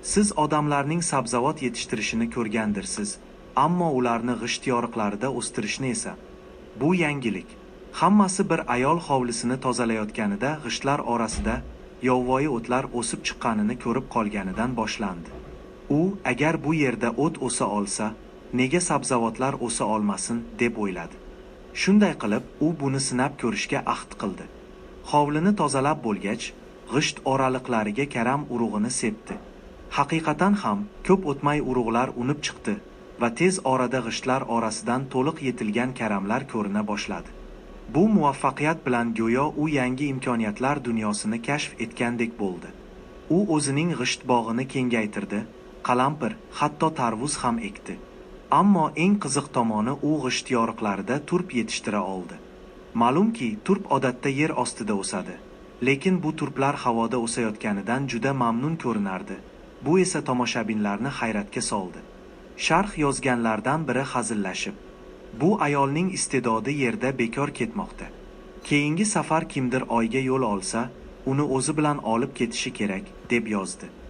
Siz odamlarning sabzavot yetishtirishini ko'rgandirsiz, ammo ularni g'isht yoriqlarida o'stirishni esa. Bu yangilik. Hammasi bir ayol hovlisini tozalayotganida g'ishtlar orasida yovvoyi o'tlar o'sib chiqqanini ko'rib qolganidan boshlandi. U, agar bu yerda o't o'sa olsa, nega sabzavotlar o'sa olmasin, deb o'yladi. Shunday qilib, u buni sinab ko'rishga ahd qildi. Hovlini tozalab bo'lgach, g'isht oraliqlariga karam urug'ini sepdi. Haqiqatan ham ko'p o'tmay urug'lar unib chiqdi va tez orada g'ishtlar orasidan to'liq yetilgan karamlar ko'rina boshladi. Bu muvaffaqiyat bilan go'yo u yangi imkoniyatlar dunyosini kashf etgandek bo'ldi. U o'zining g'isht bog'ini kengaytirdi, qalampir, hatto tarvuz ham ekdi. Ammo eng qiziq tomoni u g'isht yoriqlarida turp yetishtira oldi. Ma'lumki, turp odatda yer ostida o'sadi, lekin bu turplar havoda o'sayotganidan juda mamnun ko'rinardi. Bu esa tomoshabinlarni hayratga soldi. Sharh yozganlardan biri hazillashib, bu ayolning iste'dodi yerda bekor ketmoqda. Keyingi safar kimdir oyga yo'l olsa, uni o'zi bilan olib ketishi kerak, deb yozdi.